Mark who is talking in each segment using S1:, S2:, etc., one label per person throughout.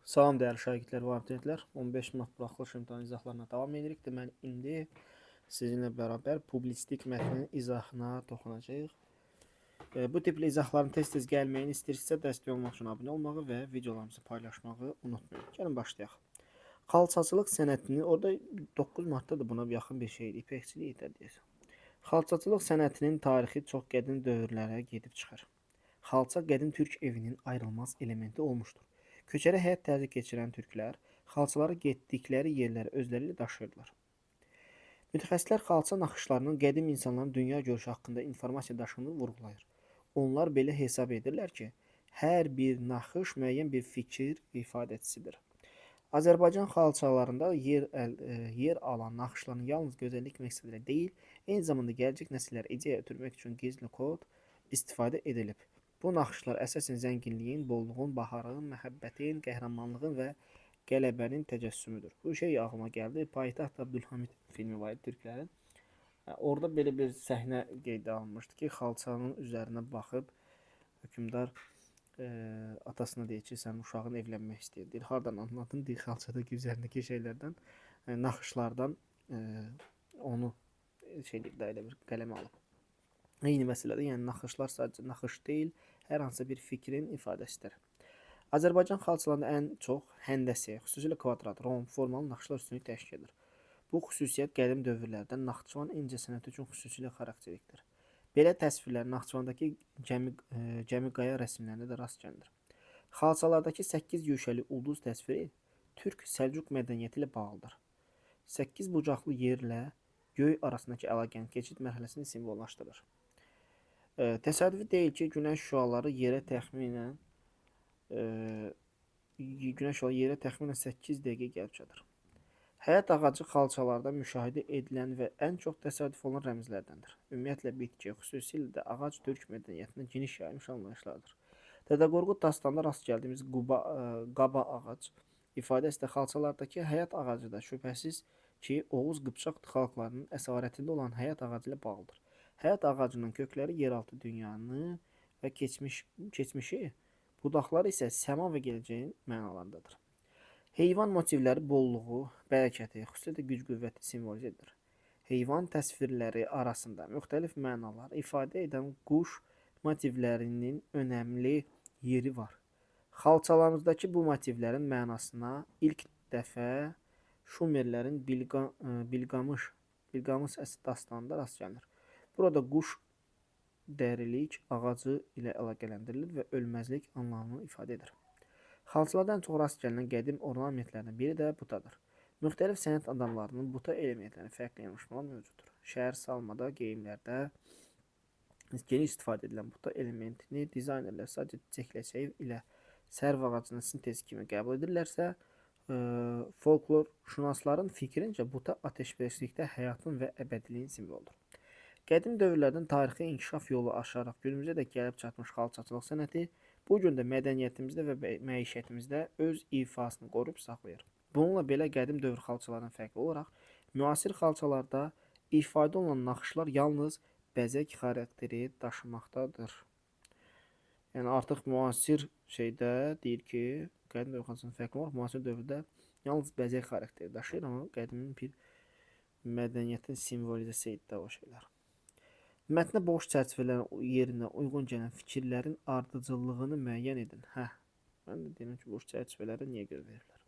S1: Salam dəyərli şagirdlər və abituriyentlər. 15 Mart buraxılış imtahan izahlarına davam edirik. Deməli, indi sizinlə bərabər publisistik mətnin izahına toxunacağıq. Bu tipli izahların tez-tez gəlməyini istəyirsinizsə dəstək olmaq üçün abunə olmağı və videolarımızı paylaşmağı unutmayın. Gəlin başlayaq. Xalçaçılıq sənətini, orada 9 Martda da buna yaxın bir şeydir, ipəkçilik də deyir. Xalçaçılıq sənətinin tarixi çox qədim dövrlərə gedib çıxır. Xalça qədim türk evinin ayrılmaz elementi olmuşdur. Köçəri həyat tərzi keçirən türklər xalçaları getdikləri yerlərə özləri ilə daşıyırdılar. Mütəxəssislər xalça naxışlarının qədim insanların dünya görüşü haqqında informasiya daşıdığını vurğulayır. Onlar belə hesab edirlər ki, hər bir naxış müəyyən bir fikir ifadəçisidir. Azərbaycan xalçalarında yer alan naxışların yalnız gözəllik məqsədilə deyil, eyni zamanda gələcək nəsillərə ideya ötürmək üçün gizli kod istifadə edilib. Bu naxışlar əsasən zənginliyin, bolluğun, baharın, məhəbbətin, qəhrəmanlığın və qələbənin təcəssümüdür. Bu şey ağlıma gəldi. Paytaxt Abdülhamid filmi var idi türklərin. Orada belə bir səhnə qeydə alınmışdı ki, xalçanın üzərinə baxıb hökmdar atasına deyir ki, sən uşağın evlənmək istəyir. Deyir, hardan anladın? Deyir, xalçadakı üzərindəki şeylərdən, naxışlardan onu şey deyir də elə bir qələmə alıb. Eyni məsələdir, yəni naxışlar sadəcə naxış deyil, hər hansı bir fikrin ifadəsidir. Azərbaycan xalçalarında ən çox həndəsi, xüsusilə kvadrat, rom, formalı naxışlar üstünlük təşkil edir. Bu xüsusiyyət qədim dövrlərdən Naxçıvan incəsənəti üçün xüsusilə xarakterlikdir. Belə təsvirlər Naxçıvandakı gəmi qaya rəsmlərində də rast gəlinir. Xalçalardakı 8 yuşəli ulduz təsviri Türk Səlcuq mədəniyyəti ilə bağlıdır. 8 bucaqlı yerlə göy arasındakı əlaqənin keçid mərhələsini simvollaşdırır. Təsadüfi deyil ki, günəş şüaları yerə təxminən 8 dəqiqə gəlib çatır. Həyat ağacı xalçalarda müşahidə edilən və ən çox təsadüf olan rəmzlərdəndir. Ümumiyyətlə bitki, xüsusilə də ağac türk mədəniyyətində geniş yayılmış anlayışlardır. Dədə Qorqud dastanda rast gəldiyimiz qaba ağac ifadəsi də xalçalardakı həyat ağacı da şübhəsiz ki, Oğuz Qıpçaq xalqlarının əsarətində olan həyat ağacı ilə bağlıdır. Həyat ağacının kökləri yeraltı dünyanı və keçmişi, budaqları isə səma və gələcəyin mənalarındadır. Heyvan motivləri bolluğu, bərəkəti, xüsusilə də güc-qüvvəti simvolizə edir. Heyvan təsvirləri arasında müxtəlif mənalar ifadə edən quş motivlərinin önəmli yeri var. Xalçalarımızdakı bu motivlərin mənasına ilk dəfə Şumerlərin Bilqamış dastanında rast gəlinir. Burada quş dərilik ağacı ilə əlaqələndirilir və ölməzlik anlamını ifadə edir. Xalçalardan çox rast gəlinən qədim ornamentlərdən biri də butadır. Müxtəlif sənət adamlarının buta elementlərini fərqli yanaşmalar mövcuddur. Şəhər salmada, geyimlərdə geniş istifadə edilən buta elementini dizaynerlər sadəcə çiçəkləşəyi ilə sərv ağacının sintezi kimi qəbul edirlərsə, folklorşünasların fikrincə buta ateşpərəstlikdə həyatın və əbədiliyin simvoludur. Qədim dövrlərdən tarixi inkişaf yolu aşaraq günümüzə də gəlib çatmış xalçaçılıq sənəti bu gün də mədəniyyətimizdə və məişətimizdə öz ifasını qoruyub saxlayır. Bununla belə qədim dövr xalçalarından fərqli olaraq müasir xalçalarda ifadə olunan naxışlar yalnız bəzək xarakteri daşımaqdadır. Yəni artıq müasir şeydə deyir ki, qədim dövr xalçalarından fərqli olaraq müasir dövrdə yalnız bəzək xarakteri daşıyır, amma qədimin bir mədəniyyətin simvolizəsi idi də o şeylər. Mətnə boş çərçivələrin yerinə uyğun gələn fikirlərin ardıcıllığını müəyyən edin. Mən də deyirəm ki, boş çərçivələri niyə görə verirlər?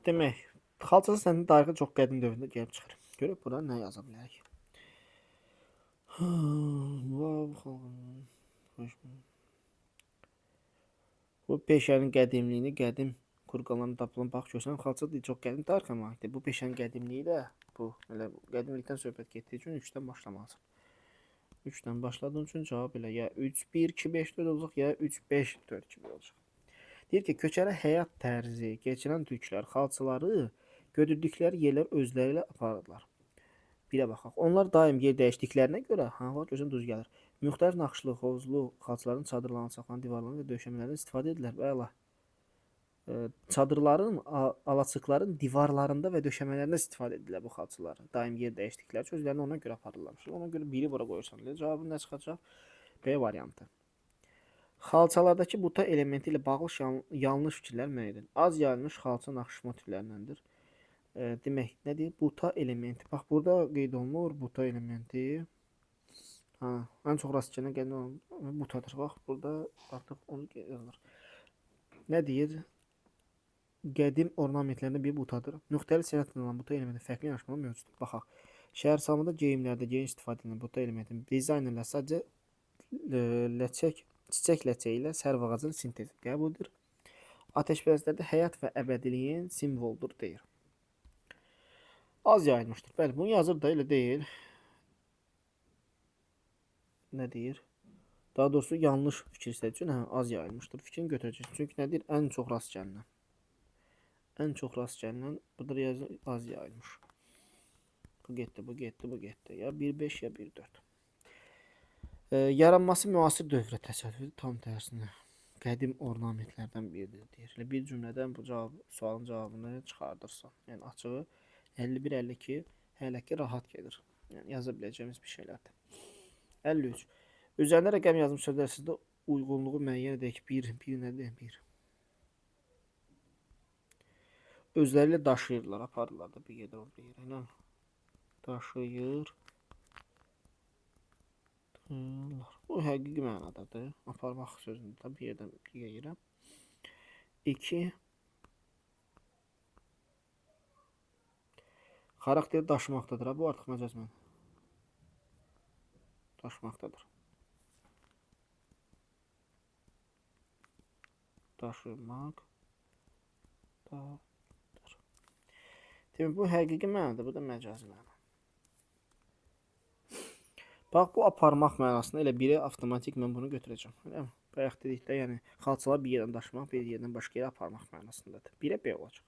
S1: Demək, xalçaçılıq sənətinin tarixi çox qədim dövrdə gəlib çıxır. Görək burada nə yaza bilərik? Bu peşənin qədimliyini, qədim kurqalarında tapılan bax görsən, xalça da çox qədim tarixə malikdir. Bu peşənin qədimliyi də bu, elə qədimlikdən söhbət getdiyi üçün 3-dən başlamalısan. 3-dən başladığın üçün cavab elə ya 3, 1, 2, 5, 4 olacaq, ya 3, 5, 4 kimi olacaq. Deyir ki, köçəri həyat tərzi keçirən türklər xalçaları götürdükləri yerlər özləri ilə aparırlar. Birə baxaq. Onlar daim yer dəyişdiklərinə görə, görsən düz gəlir. Müxtəlif naxışlı, hovuzlu xalçaların çadırlarına saxlanan divarlarını və döşəmələrdən istifadə edirlər və əla. Çadırların, alaçıqların divarlarında və döşəmələrində istifadə edirlər bu xalçaları. Daim yer dəyişdikləri üçün özlərini ona görə aparırlar. Ona görə biri bura qoyursan. Cavabın nə çıxacaq? B variantı. Xalçalardakı buta elementi ilə bağlı yanlış fikirlər müəyyən edin. Az yayılmış xalça naxış motivlərindəndir. Demək, nə deyir? Buta elementi. Bax, burada qeyd olunur buta elementi. Ha, ən çox rast gələn butadır. Bax, burada artıq onu yazılır. Nə deyir? Qədim ornamentlərdən biri butadır. Müxtəlif sənətlə olan buta elementi fərqli yanaşmalar mövcuddur. Baxaq. Şəhərsalmada geyimlərdə geniş istifadə edilən buta elementinin dizaynerlər sadəcə çiçək ləçəyi ilə sərv ağacının sintezi qəbuldur. Ateşpərəstlərdə həyat və əbədiliyin simvoludur deyir. Az yayılmışdır. Bəli, bunu yazır da elə deyil. Nə deyir? Daha doğrusu yanlış fikir istədiyi üçün az yayılmışdır. Fikrini götürəcək. Çünki nə deyir? Ən çox rast gəlinən. Ən çox rast gəlinən budur, yazı az yayılmış. Bu getdi, bu getdi, bu getdi. Ya 1.5 ya 1.4. Yaranması müasir dövrə təsadüfüdür, tam tərsinə. Qədim ornamentlərdən biridir deyir. Bir cümlədən bu sualın cavabını çıxardırsan. Yəni açığı 51-52 hələ ki rahat gedir. Yəni yaza biləcəyimiz bir şeylərdir. 53. Üzərində rəqəm yazmış sözlər sizdə uyğunluğu müəyyən edək. 1 nədir? 1. Özləri ilə daşıyırlar, aparırlar da bir yerdə orada yerə. Daşıyır. Bu həqiqi mənadadır. Aparmaq sözündə də bir yerdən bir yerə. 2. Xarakteri daşımaqdadır. Bu artıq məcaz məna. Daşımaqdadır. Daşımaq. Demək, bu həqiqi mənada, bu da məcazi məna. Bax, bu aparmaq mənasında elə biri avtomatik mən bunu götürəcəm. Bayaq dedikdə, yəni xalçalar bir yerdən daşımaq, bir yerdən başqa yerə aparmaq mənasındadır. 1-ə B olacaq.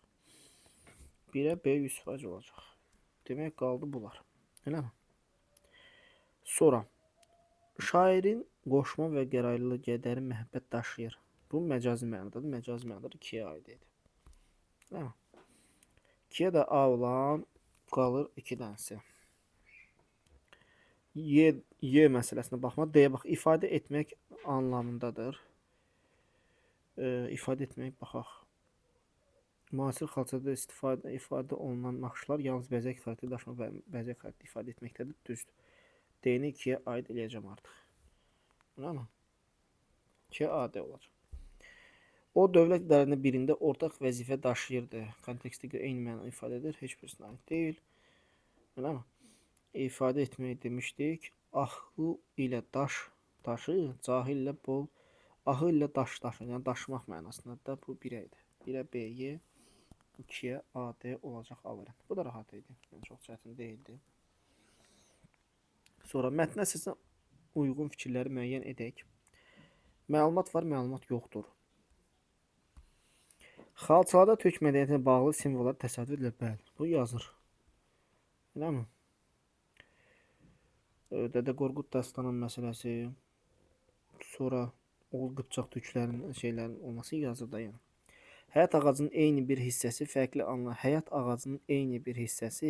S1: 1-ə B 100% olacaq. Demək, qaldı bunlar. Eləmi? Sonra, şairin qoşma və qəraylı qədəri məhəbbət daşıyır. Bu məcazi mənadadır. Məcazi mənadadır 2-yə aid edir. Eləmi? 2-yə də A olan qalır 2 dənəsi. Y məsələsinə baxma. D-yə bax, ifadə etmək anlamındadır. İfadə etmək, baxaq. Müasir xalçada ifadə olunan naxışlar yalnız bəzək xarakteri daşımaq və bəzək xarakteri ifadə etməkdədir. Düzdür. D-ni 2-yə aid eləyəcəm artıq. Buna mı? 2-yə AD olacaq. O dövlət idarələrinin birində ortaq vəzifə daşıyırdı. Kontekstə görə eyni məna ifadə edir. Heç birisinə aid deyil. Buna mı? İfadə etməyi demişdik. Ahı ilə daşı, cahil ilə bol. Ahı ilə daş daşı, yəni daşımaq mənasında da bu 1-ə idi. 1-ə B-yə, 2-yə AD olacaq A variant. Bu da rahat idi. Yəni çox çətin deyildi. Sonra mətnə əsasən uyğun fikirləri müəyyən edək. Məlumat var, məlumat yoxdur. Xalçalarda türk mədəniyyətinə bağlı simvollar təsəvvür edilir. Bəli, bu yazır. Eləmi? Dədə Qorqud dastanının məsələsi, sonra Qıpçaq türklərinin şeylərin olması yazır da yəni. Həyat ağacının eyni bir hissəsi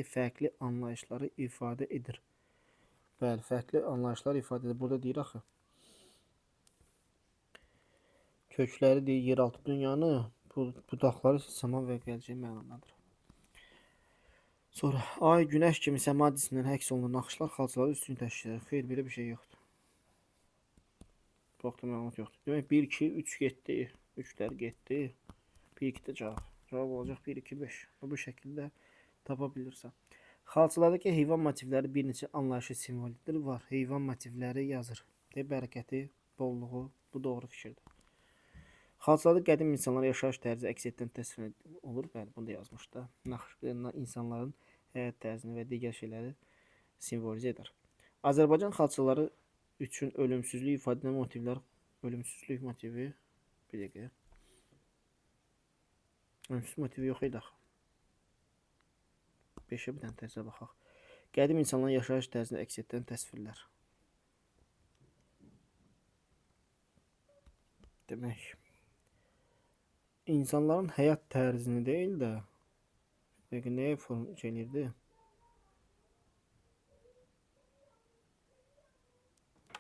S1: fərqli anlayışları ifadə edir. Bəli, fərqli anlayışlar ifadə edir. Burada deyir axı. Kökləri deyir yeraltı dünyanı, budaqları səma və gələcək mənadadır. Sonra ay, günəş kimi səma cismindən əks olunan naxışlar xalçaları üstünü təşkil edir. Xeyr, belə bir şey yoxdur. Vaxtda məlumat yoxdur. Demək 1, 2, 3 getdi. 3-lər getdi. 1, 2 də cavab. Cavab olacaq 1, 2, 5. Bu şəkildə tapa bilirsən. Xalçalardakı heyvan motivləri bir neçə anlayışı simvolidir. Var. Heyvan motivləri yazır. Bərəkəti, bolluğu. Bu doğru fikirdir. Xalçalarda qədim insanlar yaşayış tərzi əks etdən təsvir olur. Bəli, bunu da yazmış da. Naxış insanların həyat tərzini və digər şeyləri simvolizə edir. Azərbaycan xalçaları üçün ölümsüzlük ifadə edən motivlər, ölümsüzlük motivi, bir dəqiqə. Ölümsüzlük motivi yox idi axı. 5-ə bir dənə təzə baxaq. Qədim insanların yaşayış tərzini əks etdən təsvirlər. Demək, insanların həyat tərzini deyil də, nəyə form eləyirdi?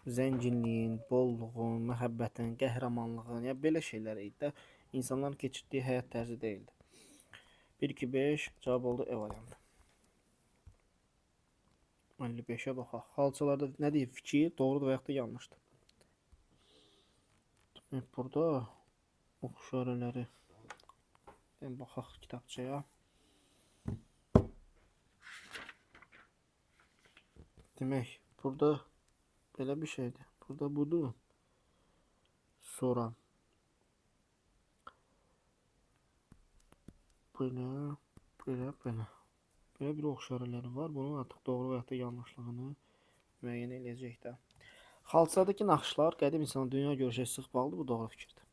S1: zənginliyin, bolluğun, məhəbbətin, qəhrəmanlığın, ya belə şeylər idi də. İnsanların keçirdiyi həyat tərzi deyildi. 1 2 5 cavab oldu E variantı. 55'e baxaq. Xalçalarda nə deyir? Fikir doğrudur və yaxud da yanlışdır. Burada oxşarələri baxaq kitabçaya. Demək, burada belə bir şeydir. Burada budur. Sonra belə. Belə bir oxşarələri var. Bunun artıq doğru və yaxud da yanlışlığını müəyyən edəcək də. Xalçadakı naxışlar qədim insanın dünya görüşə sıx bağlıdır. Bu doğru fikirdir.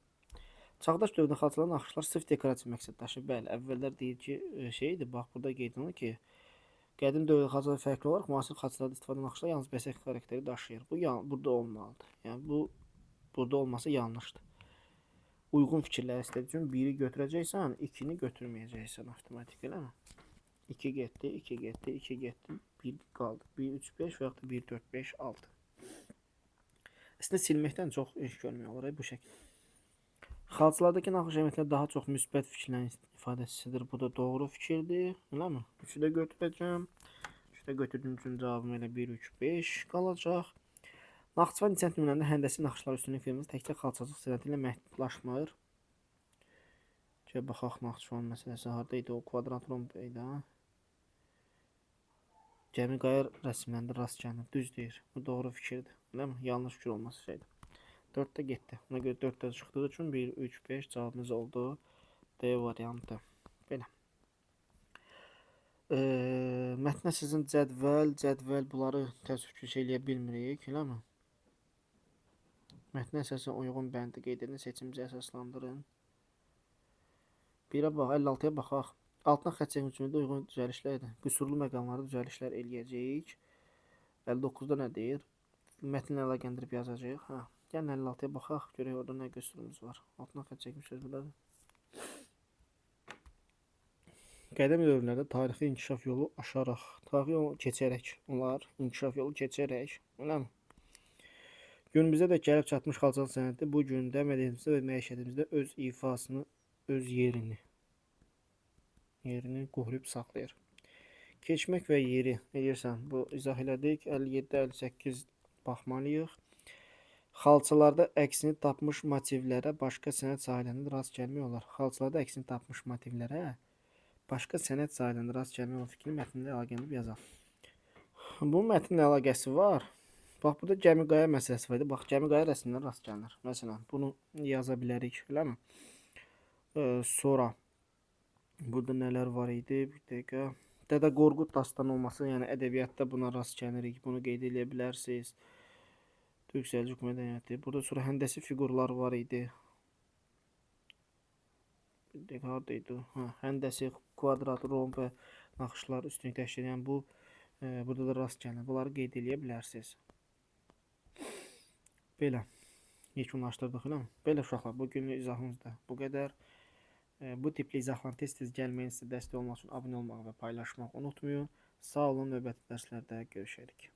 S1: Çağdaş dövrdə xalçaların naxışlar sırf dekorativ məqsəd daşıyır. Bəli, əvvəllər deyir ki, şeydir, bax burada qeyd olunur ki, qədim dövrdə xalçalar fərqli olaraq müasir xalçalarda istifadə olunan naxışlar yalnız bəsək xarakteri daşıyır. Bu burada olmalıdır. Yəni bu burada olması yanlışdır. Uyğun fikirlər istədiyi üçün 1-i götürəcəksən, 2-ni götürməyəcəksən avtomatik, eləmi? 2 getdi, 2 getdi, 2 getdi, 1 qaldı. 1 3 5 və yaxud da 1 4 5 6. Əslində silməkdən çox iş görmək olur bu şəkildə. Xalçalardakı naxış əməklər daha çox müsbət fikirlərin ifadəsidir. Bu da doğru fikirdir, eləmi? 3-ü də götürəcəm. 3-ü də götürdüyüm üçün cavabım elə 1 3 5 qalacaq. Naxçıvan incəsənət nümunələrində həndəsi naxışlar üstünlük firması təkcə xalçacıq sənəti ilə məhdudlaşmır. Baxaq Naxçıvan məsələsi harda idi? O kvadrat romda idi. Gəmi qayar rəsmlərində rast gəlinir. Düz deyir. Bu doğru fikirdir. Eləmi? Yanlış fikir olması şeydir. 4-də getdi. Buna görə 4-də çıxdığı üçün 1 3 5 cavabımız oldu. D variantı. Belə. Mətnə sizin cədvəl bunları təsvir eləyə bilmirik, eləmi? Mətnə əsasən uyğun bəndi qeyd edin, seçimizi əsaslandırın. 1-ə bax, 56-ya baxaq. Altına xətt çəkimində uyğun düzəlişlərdir. Qüsurlu məqamlarda düzəlişlər eləyəcəyik. 59-da nə deyir? Mətnlə əlaqələndirib yazacağıq. Hə, gəlin 56-ya baxaq, görək orada nə qüsurumuz var. Altına xətt çəkim sözlərdir. Qədim dövrlərdə tarixi inkişaf yolu aşaraq, tarixi yolu keçərək, onlar inkişaf yolu keçərək, eləmi? Günümüzdə də gəlib çatmış xalçalıq sənəti bu gündə mədəniyyətimizdə və məişətimizdə öz ifasını, öz yerini qoruyub saxlayır. Keçmək və yeri eləyirsən, bu izah elədik. 57-58 baxmalıyıq. Xalçalarda əksini tapmış motivlərə başqa sənət sahələrində rast gəlmək olar. Xalçalarda əksini tapmış motivlərə başqa sənət sahələrində rast gəlmək olar fikrini mətnlə əlaqələndirib yazaq. Bu mətnlə əlaqəsi var. Bax, burada gəmi qaya məsələsi var idi. Bax, gəmi qaya rəsmlərə rast gəlinir. Məsələn, bunu yaza bilərik, eləmi? Sonra burada nələr var idi? Bir dəqiqə. Dədə Qorqud dastanı olması, yəni ədəbiyyatda buna rast gəlirik. Bunu qeyd edə bilərsiniz. Türk Səlcuq mədəniyyəti. Burada sonra həndəsi fiqurlar var idi. Bir dəqiqə haradaydı? Hə, həndəsi, kvadrat, romb və naxışlar üstünlük təşkil edən bu burada da rast gəlinir. Bunları qeyd edə bilərsiniz. Belə yekunlaşdırdıq, eləmi? Belə uşaqlar, bugünlük izahımız da bu qədər. Bu tipli izahların tez-tez gəlməyinizə dəstək olmaq üçün abunə olmağı və paylaşmağı unutmayın. Sağ olun, növbəti dərslərdə görüşərik.